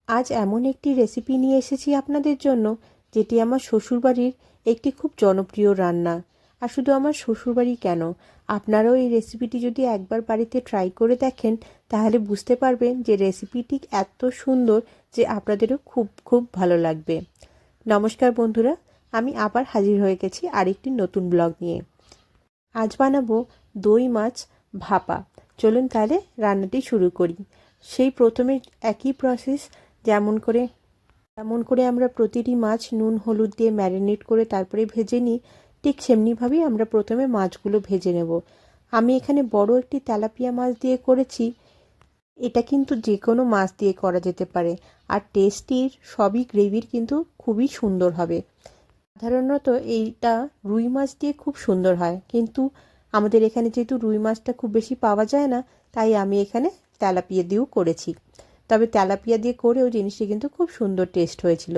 আজ এমন একটি রেসিপি নিয়ে এসেছি আপনাদের জন্য, যেটি আমার শ্বশুরবাড়ির একটি খুব জনপ্রিয় রান্না। আর শুধু আমার শ্বশুরবাড়ি কেন, আপনারাও এই রেসিপিটি যদি একবার বাড়িতে ট্রাই করে দেখেন তাহলে বুঝতে পারবেন যে রেসিপিটি এত সুন্দর যে আপনাদেরও খুব খুব ভালো লাগবে। নমস্কার বন্ধুরা, আমি আবার হাজির হয়ে গেছি আরেকটি নতুন ব্লগ নিয়ে। আজ বানাবো দই মাছ ভাপা। চলুন তাহলে রান্নাটি শুরু করি। সেই প্রথমে একই প্রসেস, যেমন করে আমরা প্রতিটি মাছ নুন হলুদ দিয়ে ম্যারিনেট করে তারপরে ভেজে নিই, ঠিক সেমনিভাবেই আমরা প্রথমে মাছগুলো ভেজে নেব। আমি এখানে বড় একটি তেলাপিয়া মাছ দিয়ে করেছি। এটা কিন্তু যে কোনো মাছ দিয়ে করা যেতে পারে, আর টেস্টির সবই গ্রেভির কিন্তু খুবই সুন্দর হবে। সাধারণত এইটা রুই মাছ দিয়ে খুব সুন্দর হয়, কিন্তু আমাদের এখানে যেহেতু রুই মাছটা খুব বেশি পাওয়া যায় না, তাই আমি এখানে তেলাপিয়া দিয়েও করেছি। তবে তেলাপিয়া দিয়ে করেও জিনিসটি কিন্তু খুব সুন্দর টেস্ট হয়েছিল।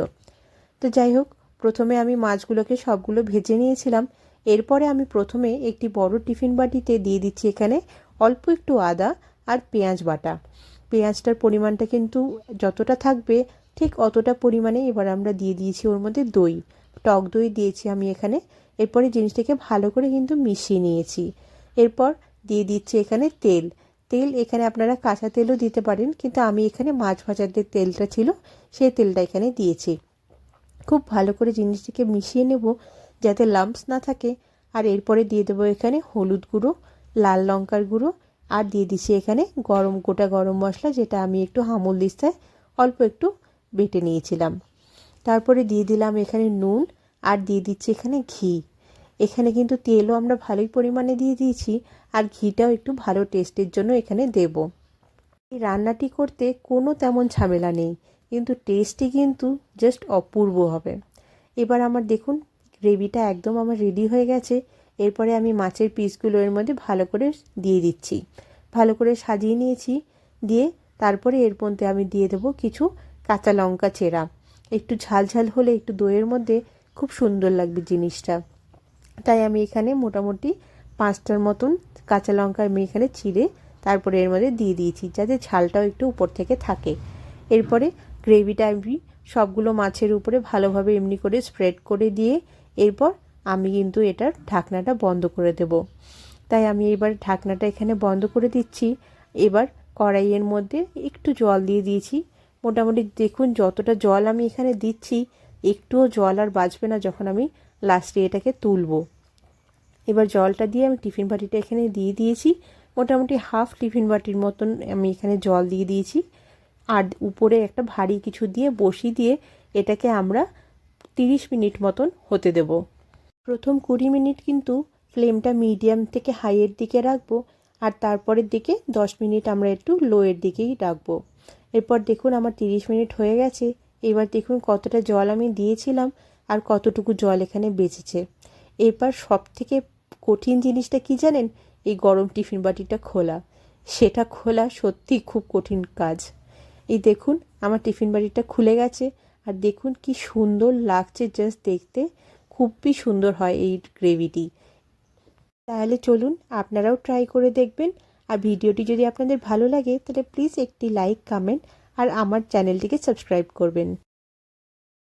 তো যাই হোক, প্রথমে আমি মাছগুলোকে সবগুলো ভেজে নিয়েছিলাম। এরপরে আমি প্রথমে একটি বড় টিফিন বাটিতে দিয়ে দিচ্ছি এখানে অল্প একটু আদা আর পেঁয়াজ বাটা। পেঁয়াজটার পরিমাণটা কিন্তু যতটা থাকবে ঠিক অতটা পরিমাণে এবার আমরা দিয়ে দিয়েছি ওর মধ্যে দই, টক দই দিয়েছি আমি এখানে। এরপরে জিনিসটাকে ভালো করে কিন্তু মিশিয়ে নিয়েছি। এরপর দিয়ে দিচ্ছি এখানে তেল। এখানে আপনারা কাঁচা তেলও দিতে পারেন, কিন্তু আমি এখানে মাছ ভাজার যে তেলটা ছিল সেই তেলটা এখানে দিয়েছি। খুব ভালো করে জিনিসটিকে মিশিয়ে নেব যাতে লাম্পস না থাকে। আর এরপরে দিয়ে দেবো এখানে হলুদ গুঁড়ো, লাল লঙ্কার গুঁড়ো, আর দিয়ে দিচ্ছি এখানে গোটা গরম মশলা, যেটা আমি একটু আমুল দিস্তায় অল্প একটু বেটে নিয়েছিলাম। তারপরে দিয়ে দিলাম এখানে নুন, আর দিয়ে দিচ্ছি এখানে ঘি। এখানে কিন্তু তেলও আমরা ভালোই পরিমাণে দিয়ে দিয়েছি, আর ঘিটাও একটু ভালো টেস্টের জন্য এখানে দেব। এই রান্নাটি করতে কোনো তেমন ঝামেলা নেই, কিন্তু টেস্টটি কিন্তু জাস্ট অপূর্ব হবে। এবার আমার দেখুন গ্রেভিটা একদম আমার রেডি হয়ে গেছে। এরপরে আমি মাছের পিসগুলো এর মধ্যে ভালো করে দিয়ে দিচ্ছি, ভালো করে সাজিয়ে নিয়েছি। দিয়ে তারপরে এর মধ্যে আমি দিয়ে দেবো কিছু কাঁচা লঙ্কা চেরা। একটু ঝাল ঝাল হলে একটু দইয়ের মধ্যে খুব সুন্দর লাগবে জিনিসটা। তাই আমি এখানে মোটামুটি 5টার মতন কাঁচা লঙ্কা আমি এখানে চিড়ে তারপরে এর মধ্যে দিয়ে দিয়েছি, যাতে ঝালটাও একটু উপর থেকে থাকে। এরপরে গ্রেভিটা আমি সবগুলো মাছের উপরে ভালোভাবে এমনি করে স্প্রেড করে দিয়ে এরপর আমি কিন্তু এটার ঢাকনাটা বন্ধ করে দেব। তাই আমি এবার ঢাকনাটা এখানে বন্ধ করে দিচ্ছি। এবার কড়াইয়ের মধ্যে একটু জল দিয়ে দিয়েছি। মোটামুটি দেখুন যতটা জল আমি এখানে দিচ্ছি, একটুও জল আর বাঁচবে না যখন আমি লাস্টে এটাকে তুলবো। এবার জলটা দিয়ে আমি টিফিন বাটিটা এখানে দিয়ে দিয়েছি। মোটামুটি হাফ টিফিন বাটির মতন আমি এখানে জল দিয়ে দিয়েছি। আর উপরে একটা ভারী কিছু দিয়ে বসিয়ে দিয়ে এটাকে আমরা 30 মিনিট মতন হতে দেব। প্রথম 20 মিনিট কিন্তু ফ্লেমটা মিডিয়াম থেকে হাইয়ের দিকে রাখবো, আর তারপরের দিকে 10 মিনিট আমরা একটু লোয়ের দিকেই রাখবো। এরপর দেখুন আমার 30 মিনিট হয়ে গেছে। এবার দেখুন কতটা জল আমি দিয়েছিলাম আর কতটুকু জল এখানে বেঁচেছে। এরপর সব থেকে কঠিন জিনিসটা কি জানেন? এই গরম টিফিন বাটিটা খোলা। সেটা খোলা সত্যি খুব কঠিন কাজ। এই দেখুন আমার টিফিন বাটিটা খুলে গেছে, আর দেখুন কি সুন্দর লাগছে জাস্ট দেখতে। খুবই সুন্দর হয় এই গ্রেভিটি। তাহলে চলুন আপনারাও ট্রাই করে দেখবেন। আর ভিডিওটি যদি আপনাদের ভালো লাগে তাহলে প্লিজ একটি লাইক, কমেন্ট আর আমার চ্যানেলটিকে সাবস্ক্রাইব করবেন।